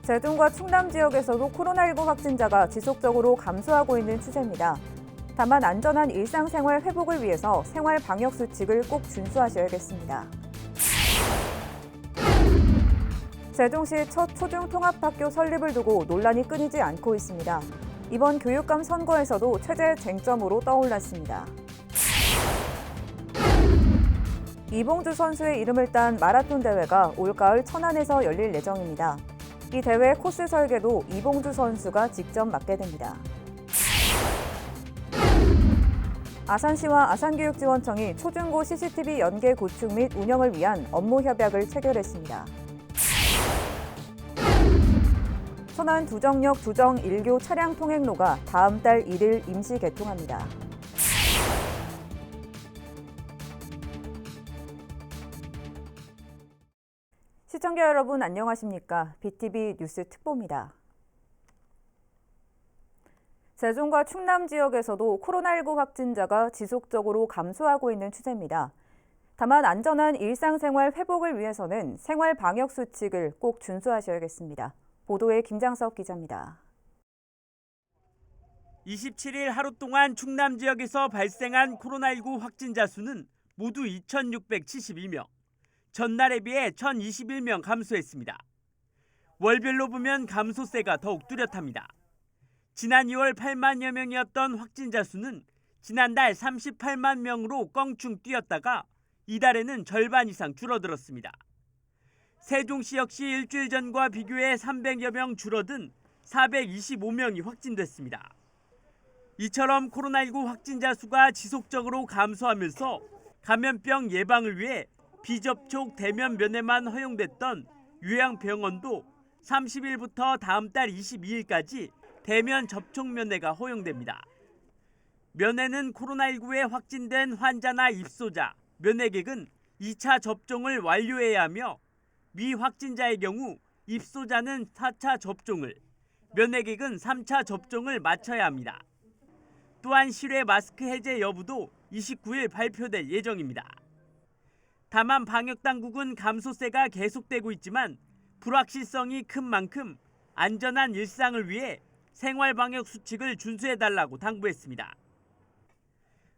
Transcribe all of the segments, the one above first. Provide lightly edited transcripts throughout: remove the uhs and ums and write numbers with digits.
세종과 충남 지역에서도 코로나19 확진자가 지속적으로 감소하고 있는 추세입니다. 다만 안전한 일상생활 회복을 위해서 생활 방역 수칙을 꼭 준수하셔야겠습니다. 세종시 첫 초중통합학교 설립을 두고 논란이 끊이지 않고 있습니다. 이번 교육감 선거에서도 최대 쟁점으로 떠올랐습니다. 이봉주 선수의 이름을 딴 마라톤 대회가 올가을 천안에서 열릴 예정입니다. 이 대회 코스 설계도 이봉주 선수가 직접 맡게 됩니다. 아산시와 아산교육지원청이 초중고 CCTV 연계 구축 및 운영을 위한 업무 협약을 체결했습니다. 천안 두정역 두정 1교 차량 통행로가 다음 달 1일 임시 개통합니다. 시청자 여러분 안녕하십니까? BTV 뉴스 특보입니다. 세종과 충남 지역에서도 코로나19 확진자가 지속적으로 감소하고 있는 추세입니다. 다만 안전한 일상생활 회복을 위해서는 생활 방역 수칙을 꼭 준수하셔야겠습니다. 보도에 김장석 기자입니다. 27일 하루 동안 충남 지역에서 발생한 코로나19 확진자 수는 모두 2,672명. 전날에 비해 1,021명 감소했습니다. 월별로 보면 감소세가 더욱 뚜렷합니다. 지난 2월 8만여 명이었던 확진자 수는 지난달 38만 명으로 껑충 뛰었다가 이달에는 절반 이상 줄어들었습니다. 세종시 역시 일주일 전과 비교해 300여 명 줄어든 425명이 확진됐습니다. 이처럼 코로나19 확진자 수가 지속적으로 감소하면서 감염병 예방을 위해 비접촉 대면 면회만 허용됐던 요양병원도 30일부터 다음 달 22일까지 대면 접촉 면회가 허용됩니다. 면회는 코로나19에 확진된 환자나 입소자, 면회객은 2차 접종을 완료해야 하며 미확진자의 경우 입소자는 4차 접종을, 면회객은 3차 접종을 마쳐야 합니다. 또한 실외 마스크 해제 여부도 29일 발표될 예정입니다. 다만 방역당국은 감소세가 계속되고 있지만 불확실성이 큰 만큼 안전한 일상을 위해 생활방역 수칙을 준수해달라고 당부했습니다.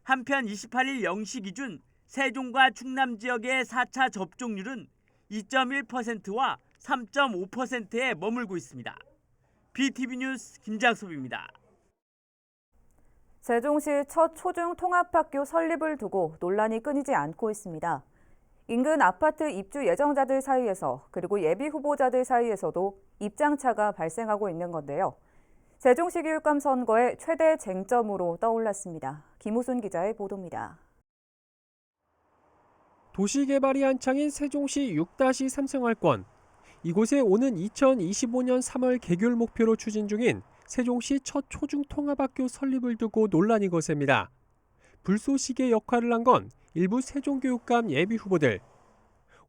한편 28일 0시 기준 세종과 충남 지역의 4차 접종률은 2.1%와 3.5%에 머물고 있습니다. BTV 뉴스 김장섭입니다. 세종시 첫 초중통합학교 설립을 두고 논란이 끊이지 않고 있습니다. 인근 아파트 입주 예정자들 사이에서 그리고 예비 후보자들 사이에서도 입장차가 발생하고 있는 건데요. 세종시 교육감 선거의 최대 쟁점으로 떠올랐습니다. 김우순 기자의 보도입니다. 도시개발이 한창인 세종시 6-3 생활권. 이곳에 오는 2025년 3월 개교를 목표로 추진 중인 세종시 첫 초중통합학교 설립을 두고 논란이 거셉니다. 불쏘시개 역할을 한 건 일부 세종교육감 예비 후보들.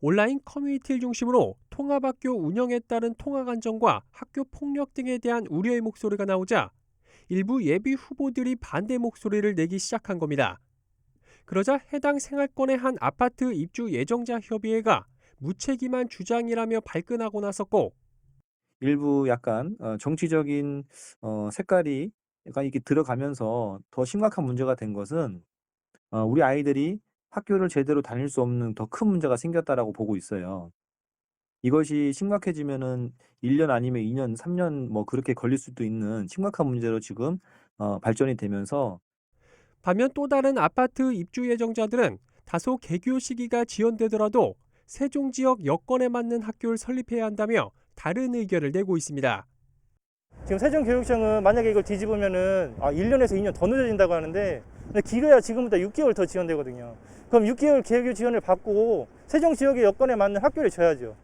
온라인 커뮤니티를 중심으로 통합학교 운영에 따른 통학 안정과 학교 폭력 등에 대한 우려의 목소리가 나오자 일부 예비 후보들이 반대 목소리를 내기 시작한 겁니다. 그러자 해당 생활권의 한 아파트 입주 예정자 협의회가 무책임한 주장이라며 발끈하고 나섰고, 일부 약간 정치적인 색깔이 약간 이렇게 들어가면서 더 심각한 문제가 된 것은 우리 아이들이 학교를 제대로 다닐 수 없는 더 큰 문제가 생겼다라고 보고 있어요. 이것이 심각해지면은 1년 아니면 2년, 3년 뭐 그렇게 걸릴 수도 있는 심각한 문제로 지금 발전이 되면서, 반면 또 다른 아파트 입주 예정자들은 다소 개교 시기가 지연되더라도 세종 지역 여건에 맞는 학교를 설립해야 한다며 다른 의견을 내고 있습니다. 지금 세종교육청은 만약에 이걸 뒤집으면은 1년에서 2년 더 늦어진다고 하는데, 근데 길어야 지금보다 6개월 더 지연되거든요. 그럼 6개월 개교 지원을 받고 세종 지역의 여건에 맞는 학교를 줘야죠.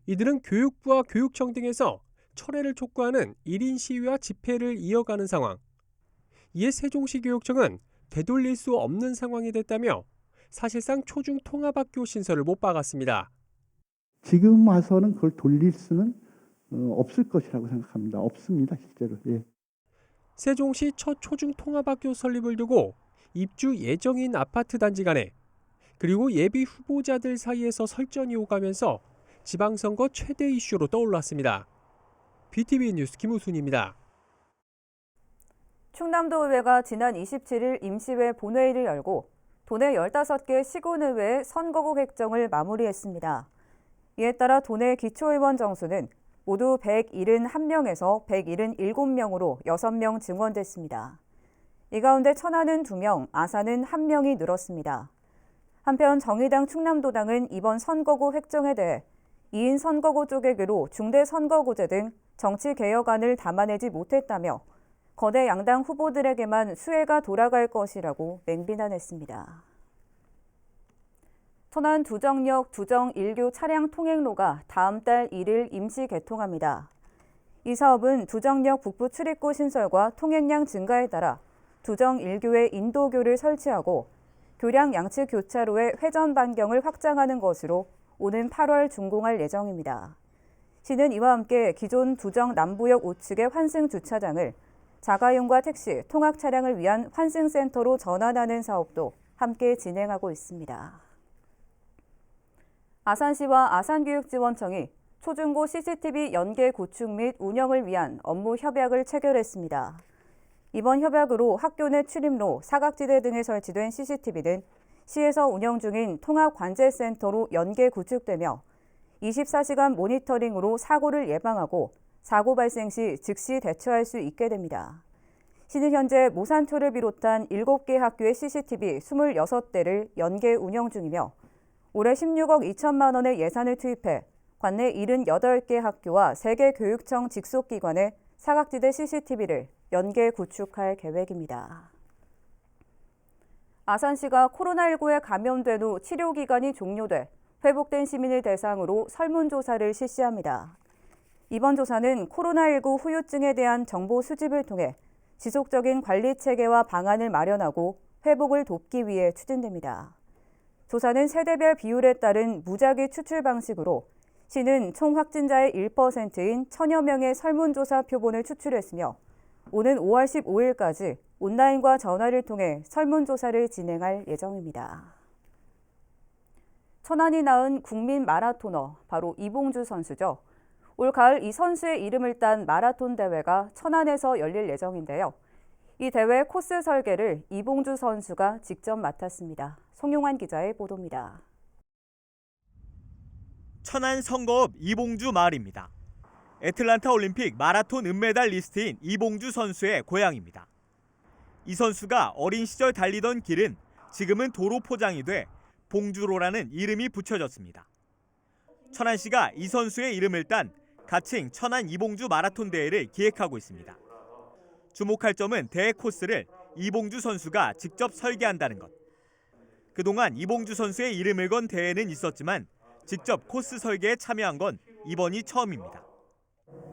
이들은 교육부와 교육청 등에서 철회를 촉구하는 1인 시위와 집회를 이어가는 상황. 이에 세종시 교육청은 되돌릴 수 없는 상황이 됐다며 사실상 초중 통합학교 신설을 못 박았습니다. 지금 와서는 그걸 돌릴 수는 없을 것이라고 생각합니다. 없습니다, 실제로. 예. 세종시 첫 초중 통합학교 설립을 두고 입주 예정인 아파트 단지 간에 그리고 예비 후보자들 사이에서 설전이 오가면서 지방선거 최대 이슈로 떠올랐습니다. BTV 뉴스 김우순입니다. 충남도의회가 지난 27일 임시회 본회의를 열고 도내 15개 시군의회의 선거구 획정을 마무리했습니다. 이에 따라 도내 기초의원 정수는 모두 171명에서 177명으로 6명 증원됐습니다. 이 가운데 천안은 2명, 아산은 1명이 늘었습니다. 한편 정의당 충남도당은 이번 선거구 획정에 대해 2인 선거구 쪼개기로 중대선거구제 등 정치개혁안을 담아내지 못했다며 거대 양당 후보들에게만 수혜가 돌아갈 것이라고 맹비난했습니다. 천안 두정역 두정 1교 차량 통행로가 다음 달 1일 임시 개통합니다. 이 사업은 두정역 북부 출입구 신설과 통행량 증가에 따라 두정 1교에 인도교를 설치하고 교량 양측 교차로의 회전 반경을 확장하는 것으로 오는 8월 준공할 예정입니다. 시는 이와 함께 기존 두정 남부역 우측의 환승 주차장을 자가용과 택시, 통학 차량을 위한 환승센터로 전환하는 사업도 함께 진행하고 있습니다. 아산시와 아산교육지원청이 초중고 CCTV 연계 구축 및 운영을 위한 업무 협약을 체결했습니다. 이번 협약으로 학교 내 출입로, 사각지대 등에 설치된 CCTV는 시에서 운영 중인 통합관제센터로 연계 구축되며 24시간 모니터링으로 사고를 예방하고 사고 발생 시 즉시 대처할 수 있게 됩니다. 시는 현재 모산초를 비롯한 7개 학교의 CCTV 26대를 연계 운영 중이며 올해 16억 2천만 원의 예산을 투입해 관내 78개 학교와 3개 교육청 직속기관의 사각지대 CCTV를 연계 구축할 계획입니다. 아산시가 코로나19에 감염된 후 치료기간이 종료돼 회복된 시민을 대상으로 설문조사를 실시합니다. 이번 조사는 코로나19 후유증에 대한 정보 수집을 통해 지속적인 관리 체계와 방안을 마련하고 회복을 돕기 위해 추진됩니다. 조사는 세대별 비율에 따른 무작위 추출 방식으로 시는 총 확진자의 1%인 1,000여 명의 설문조사 표본을 추출했으며 오는 5월 15일까지 온라인과 전화를 통해 설문조사를 진행할 예정입니다. 천안이 낳은 국민 마라토너, 바로 이봉주 선수죠. 올 가을 이 선수의 이름을 딴 마라톤 대회가 천안에서 열릴 예정인데요. 이 대회 코스 설계를 이봉주 선수가 직접 맡았습니다. 송용환 기자의 보도입니다. 천안 성거읍 이봉주 마을입니다. 애틀란타 올림픽 마라톤 은메달 리스트인 이봉주 선수의 고향입니다. 이 선수가 어린 시절 달리던 길은 지금은 도로 포장이 돼 봉주로라는 이름이 붙여졌습니다. 천안시가 이 선수의 이름을 딴 가칭 천안 이봉주 마라톤 대회를 기획하고 있습니다. 주목할 점은 대회 코스를 이봉주 선수가 직접 설계한다는 것. 그동안 이봉주 선수의 이름을 건 대회는 있었지만 직접 코스 설계에 참여한 건 이번이 처음입니다.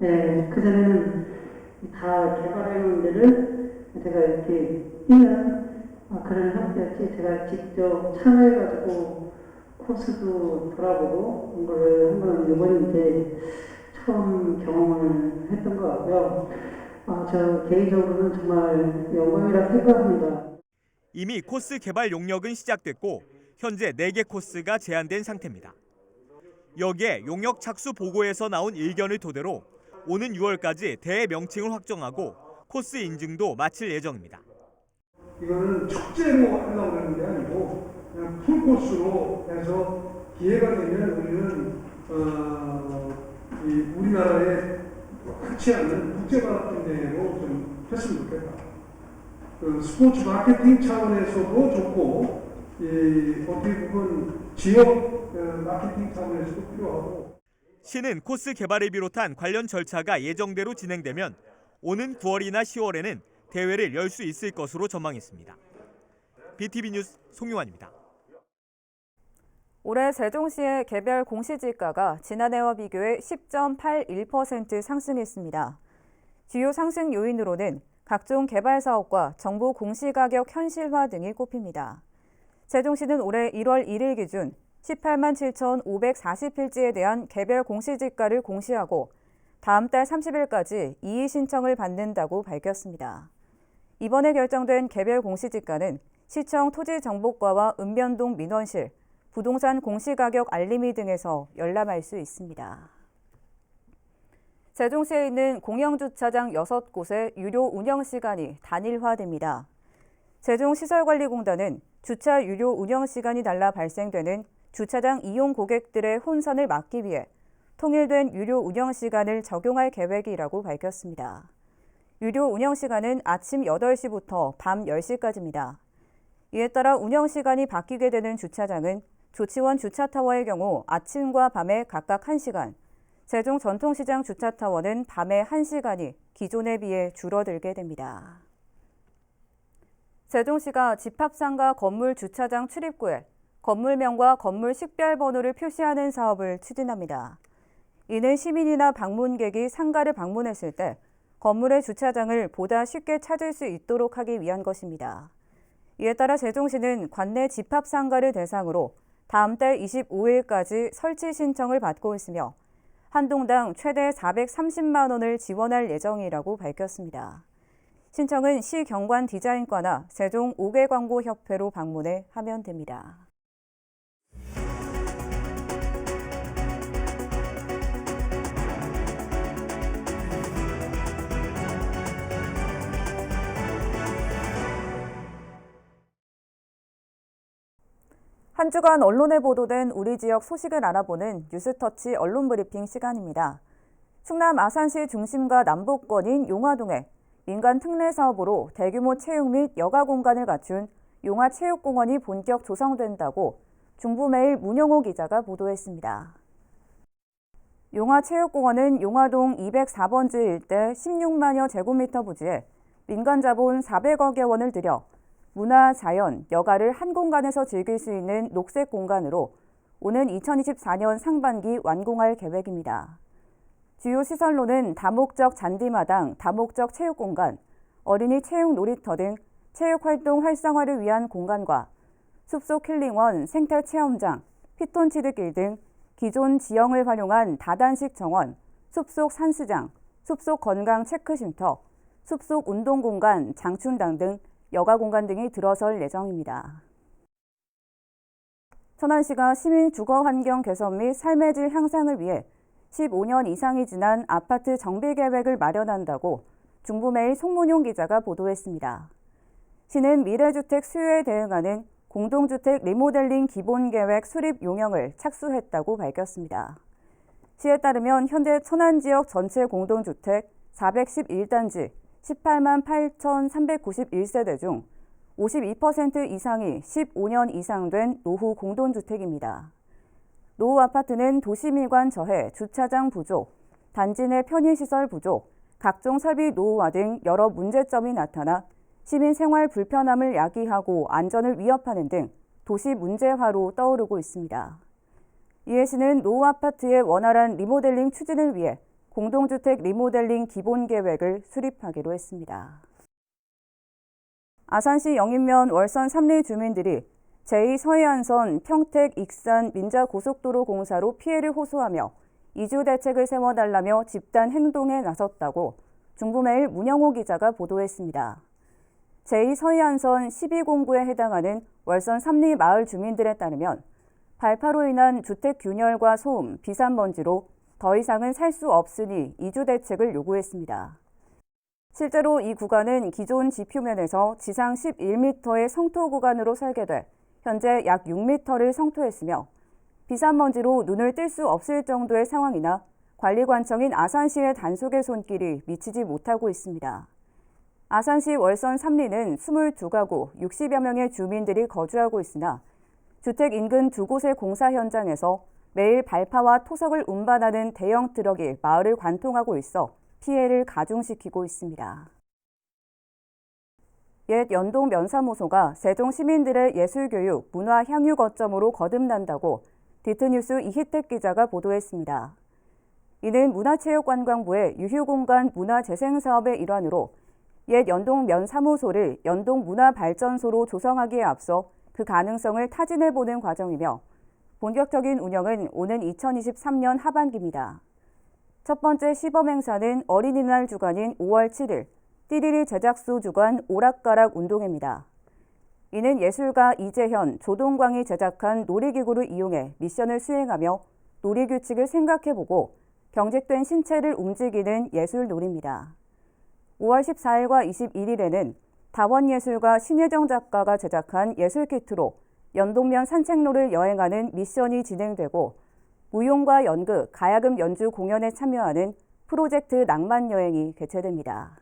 네, 그전에는 다 개발해놓은 데를 제가 이렇게 있는 그런 형태였지, 제가 직접 참여해가지고 코스도 돌아보고 이거를 한번 이번이 이제 처음 경험을 했던 것 같고요. 저 개인적으로는 정말 영광이라 생각합니다. 이미 코스 개발 용역은 시작됐고 현재 4개 코스가 제한된 상태입니다. 여기에 용역 착수 보고에서 나온 의견을 토대로 오는 6월까지 대회 명칭을 확정하고 코스 인증도 마칠 예정입니다. 이거는 축제로 하려고 하는 게 아니고 그냥 풀코스로 해서 기회가 되면 우리는 이 우리나라에 흔치 않은 국제마라톤 대회로 좀 했으면 좋겠다. 그 스포츠 마케팅 차원에서도 좋고 어떻게 보면 지역 마케팅 차원에서도 필요하고. 시는 코스 개발을 비롯한 관련 절차가 예정대로 진행되면 오는 9월이나 10월에는 대회를 열 수 있을 것으로 전망했습니다. BTV 뉴스 송유환입니다. 올해 세종시의 개별 공시지가가 지난해와 비교해 10.81% 상승했습니다. 주요 상승 요인으로는 각종 개발 사업과 정부 공시가격 현실화 등이 꼽힙니다. 세종시는 올해 1월 1일 기준 18만 7,540필지에 대한 개별 공시지가를 공시하고 다음 달 30일까지 이의 신청을 받는다고 밝혔습니다. 이번에 결정된 개별 공시지가는 시청 토지정보과와 읍면동 민원실, 부동산 공시가격 알림이 등에서 열람할 수 있습니다. 세종시에 있는 공영주차장 6곳의 유료 운영 시간이 단일화됩니다. 세종시설관리공단은 주차 유료 운영 시간이 달라 발생되는 주차장 이용 고객들의 혼선을 막기 위해 통일된 유료 운영 시간을 적용할 계획이라고 밝혔습니다. 유료 운영 시간은 아침 8시부터 밤 10시까지입니다. 이에 따라 운영 시간이 바뀌게 되는 주차장은 조치원 주차타워의 경우 아침과 밤에 각각 1시간, 세종 전통시장 주차타워는 밤에 1시간이 기존에 비해 줄어들게 됩니다. 세종시가 집합상가 건물 주차장 출입구에 건물명과 건물 식별번호를 표시하는 사업을 추진합니다. 이는 시민이나 방문객이 상가를 방문했을 때 건물의 주차장을 보다 쉽게 찾을 수 있도록 하기 위한 것입니다. 이에 따라 세종시는 관내 집합상가를 대상으로 다음 달 25일까지 설치 신청을 받고 있으며 한 동당 최대 430만 원을 지원할 예정이라고 밝혔습니다. 신청은 시경관디자인과나 세종 5개광고협회로 방문해 하면 됩니다. 한 주간 언론에 보도된 우리 지역 소식을 알아보는 뉴스터치 언론브리핑 시간입니다. 충남 아산시 중심과 남북권인 용화동에 민간 특례 사업으로 대규모 체육 및 여가 공간을 갖춘 용화체육공원이 본격 조성된다고 중부매일 문영호 기자가 보도했습니다. 용화체육공원은 용화동 204번지 일대 16만여 제곱미터 부지에 민간 자본 400억여 원을 들여 문화, 자연, 여가를 한 공간에서 즐길 수 있는 녹색 공간으로 오는 2024년 상반기 완공할 계획입니다. 주요 시설로는 다목적 잔디마당, 다목적 체육공간, 어린이 체육 놀이터 등 체육활동 활성화를 위한 공간과 숲속 힐링원, 생태체험장, 피톤치드길 등 기존 지형을 활용한 다단식 정원, 숲속 산수장, 숲속 건강 체크쉼터, 숲속 운동공간, 장춘당 등 여가 공간 등이 들어설 예정입니다. 천안시가 시민 주거 환경 개선 및 삶의 질 향상을 위해 15년 이상이 지난 아파트 정비 계획을 마련한다고 중부매일 송문용 기자가 보도했습니다. 시는 미래주택 수요에 대응하는 공동주택 리모델링 기본계획 수립 용역을 착수했다고 밝혔습니다. 시에 따르면 현재 천안 지역 전체 공동주택 411단지 18만 8,391세대 중 52% 이상이 15년 이상 된 노후 공동주택입니다. 노후 아파트는 도시미관 저해, 주차장 부족, 단지 내 편의시설 부족, 각종 설비 노후화 등 여러 문제점이 나타나 시민 생활 불편함을 야기하고 안전을 위협하는 등 도시 문제화로 떠오르고 있습니다. 이에 시는 노후 아파트의 원활한 리모델링 추진을 위해 공동주택 리모델링 기본계획을 수립하기로 했습니다. 아산시 영인면 월선 3리 주민들이 제2서해안선 평택 익산 민자고속도로 공사로 피해를 호소하며 이주 대책을 세워달라며 집단 행동에 나섰다고 중부매일 문영호 기자가 보도했습니다. 제2서해안선 12공구에 해당하는 월선 3리 마을 주민들에 따르면 발파로 인한 주택 균열과 소음, 비산먼지로 더 이상은 살 수 없으니 이주 대책을 요구했습니다. 실제로 이 구간은 기존 지표면에서 지상 11m의 성토 구간으로 설계돼 현재 약 6m를 성토했으며 비산먼지로 눈을 뜰 수 없을 정도의 상황이나 관리관청인 아산시의 단속의 손길이 미치지 못하고 있습니다. 아산시 월선 3리는 22가구 60여 명의 주민들이 거주하고 있으나 주택 인근 두 곳의 공사 현장에서 매일 발파와 토석을 운반하는 대형 트럭이 마을을 관통하고 있어 피해를 가중시키고 있습니다. 옛 연동 면사무소가 세종 시민들의 예술교육, 문화 향유 거점으로 거듭난다고 디트뉴스 이희택 기자가 보도했습니다. 이는 문화체육관광부의 유휴공간 문화재생사업의 일환으로 옛 연동 면사무소를 연동 문화발전소로 조성하기에 앞서 그 가능성을 타진해보는 과정이며 본격적인 운영은 오는 2023년 하반기입니다. 첫 번째 시범행사는 어린이날 주간인 5월 7일 띠리리 제작소 주간 오락가락 운동회입니다. 이는 예술가 이재현, 조동광이 제작한 놀이기구를 이용해 미션을 수행하며 놀이규칙을 생각해보고 경직된 신체를 움직이는 예술놀이입니다. 5월 14일과 21일에는 다원예술가 신혜정 작가가 제작한 예술키트로 연동면 산책로를 여행하는 미션이 진행되고 무용과 연극, 가야금 연주 공연에 참여하는 프로젝트 낭만여행이 개최됩니다.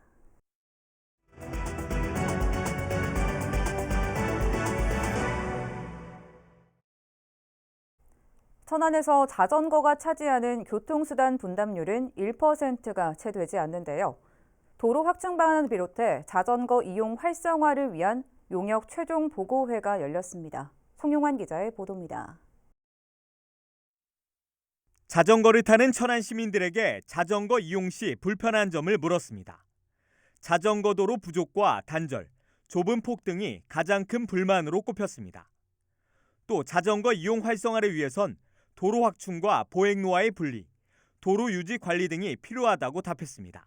천안에서 자전거가 차지하는 교통수단 분담률은 1%가 채 되지 않는데요. 도로 확충 방안을 비롯해 자전거 이용 활성화를 위한 용역 최종 보고회가 열렸습니다. 송용환 기자의 보도입니다. 자전거를 타는 천안 시민들에게 자전거 이용 시 불편한 점을 물었습니다. 자전거 도로 부족과 단절, 좁은 폭 등이 가장 큰 불만으로 꼽혔습니다. 또 자전거 이용 활성화를 위해선 도로 확충과 보행로와의 분리, 도로 유지 관리 등이 필요하다고 답했습니다.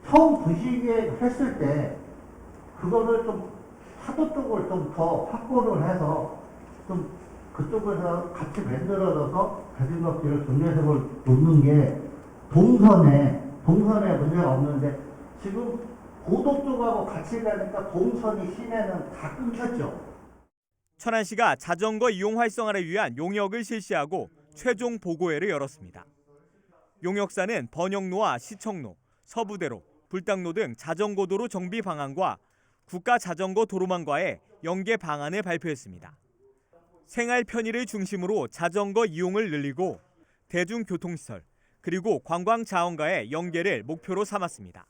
처음 부시게 했을 때 그거를 좀 파도 쪽을 좀 더 확보를 해서 좀 그쪽에서 같이 만들어서 자전거길을 전면적으로 놓는 게 동선에 문제가 없는데 지금 고속 쪽하고 같이 가니까 동선이 시내는 다 끊겼죠. 천안시가 자전거 이용 활성화를 위한 용역을 실시하고 최종 보고회를 열었습니다. 용역사는 번영로와 시청로, 서부대로, 불당로 등 자전거 도로 정비 방안과 국가 자전거 도로망과의 연계 방안을 발표했습니다. 생활 편의를 중심으로 자전거 이용을 늘리고 대중교통시설 그리고 관광 자원과의 연계를 목표로 삼았습니다.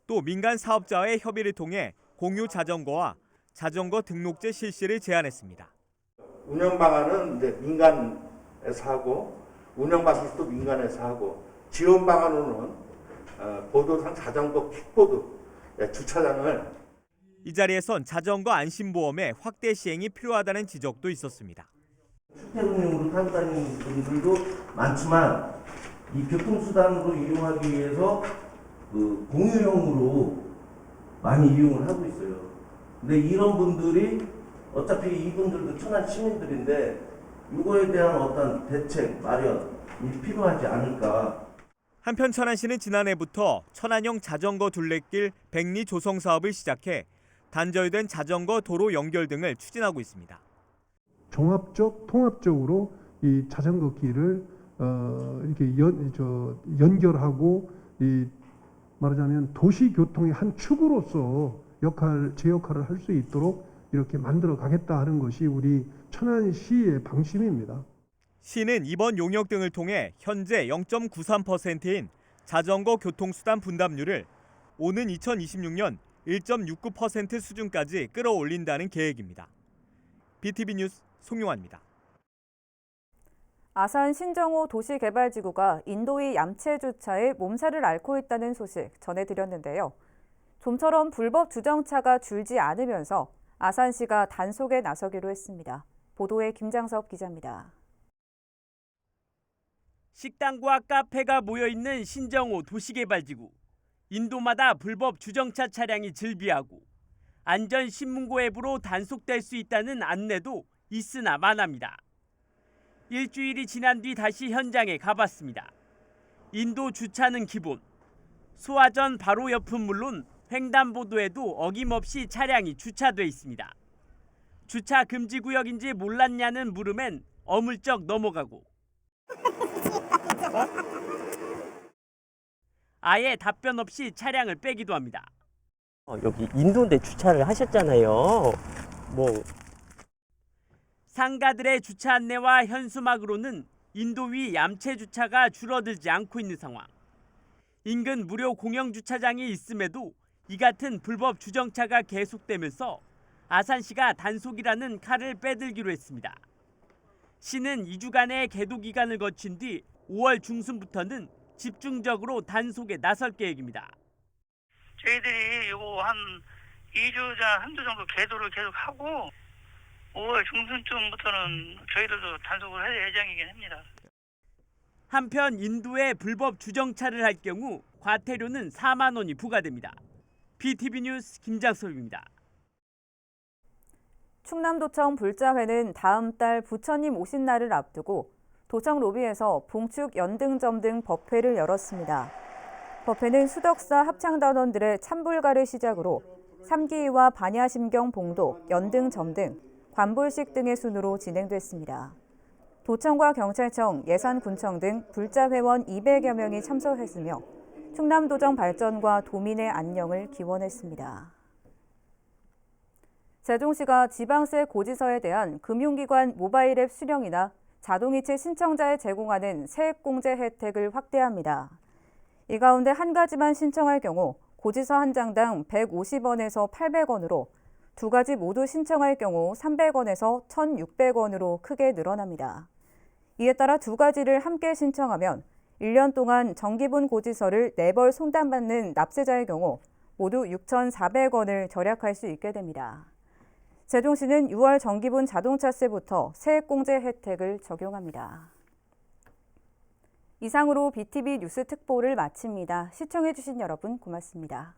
또 민간 사업자와의 협의를 통해 공유 자전거와 자전거 등록제 실시를 제안했습니다. 운영 방안은 이제 민간에서 하고 운영 방식도 민간에서 하고 지원 방안으로는 보도상 자전거 킥보드 주차장을 이 자리에선 자전거 안심보험의 확대 시행이 필요하다는 지적도 있었습니다. 출퇴근용으로 타고 다니는 분들도 많지만 이 교통수단으로 이용하기 위해서 그 공유용으로 많이 이용을 하고 있어요. 근데 이런 분들이 어차피 이분들도 천안 시민들인데 이거에 대한 어떤 대책 마련이 필요하지 않을까. 한편 천안시는 지난해부터 천안형 자전거 둘레길 백리 조성 사업을 시작해 단절된 자전거 도로 연결 등을 추진하고 있습니다. 통합적으로 이 자전거 길을 이렇게 연결하고 말하자면 도시 교통의 한 축으로서 제 역할을 할 수 있도록 이렇게 만들어 가겠다 하는 것이 우리 천안시의 방침입니다. 시는 이번 용역 등을 통해 현재 0.93%인 자전거 교통수단 분담률을 오는 2026년 1.69% 수준까지 끌어올린다는 계획입니다. BTV 뉴스 송용환입니다. 아산 신정호 도시개발지구가 인도의 얌체 주차에 몸살을 앓고 있다는 소식 전해드렸는데요. 좀처럼 불법 주정차가 줄지 않으면서 아산시가 단속에 나서기로 했습니다. 보도에 김장섭 기자입니다. 식당과 카페가 모여있는 신정호 도시개발지구. 인도마다 불법 주정차 차량이 즐비하고 안전신문고 앱으로 단속될 수 있다는 안내도 있으나 마나입니다. 일주일이 지난 뒤 다시 현장에 가봤습니다. 인도 주차는 기본. 소화전 바로 옆은 물론 횡단보도에도 어김없이 차량이 주차돼 있습니다. 주차 금지 구역인지 몰랐냐는 물음엔 어물쩍 넘어가고 아예 답변 없이 차량을 빼기도 합니다. 여기 인도인데 주차를 하셨잖아요. 상가들의 주차 안내와 현수막으로는 인도 위 얌체 주차가 줄어들지 않고 있는 상황. 인근 무료 공영 주차장이 있음에도 이 같은 불법 주정차가 계속되면서 아산시가 단속이라는 칼을 빼들기로 했습니다. 시는 2주간의 계도 기간을 거친 뒤 5월 중순부터는 집중적으로 단속에 나설 계획입니다. 저희들이 이거 한 3주 정도 계도를 계속 하고 5월 중순쯤부터는 저희들도 단속을 할 예정이긴 합니다. 한편 인도에 불법 주정차를 할 경우 과태료는 4만 원이 부과됩니다. BTV 뉴스 김장섭입니다. 충남도청 불자회는 다음 달 부처님 오신 날을 앞두고 도청 로비에서 봉축 연등점 등 법회를 열었습니다. 법회는 수덕사 합창단원들의 찬불가를 시작으로 삼기위와 반야심경 봉독, 연등점 등 관불식 등의 순으로 진행됐습니다. 도청과 경찰청, 예산군청 등 불자회원 200여 명이 참석했으며 충남도정 발전과 도민의 안녕을 기원했습니다. 세종시가 지방세 고지서에 대한 금융기관 모바일 앱 수령이나 자동이체 신청자에 제공하는 세액공제 혜택을 확대합니다. 이 가운데 한 가지만 신청할 경우 고지서 한 장당 150원에서 800원으로 두 가지 모두 신청할 경우 300원에서 1,600원으로 크게 늘어납니다. 이에 따라 두 가지를 함께 신청하면 1년 동안 정기분 고지서를 4벌 손담받는 납세자의 경우 모두 6,400원을 절약할 수 있게 됩니다. 세종시는 6월 정기분 자동차세부터 세액공제 혜택을 적용합니다. 이상으로 BTV 뉴스 특보를 마칩니다. 시청해주신 여러분 고맙습니다.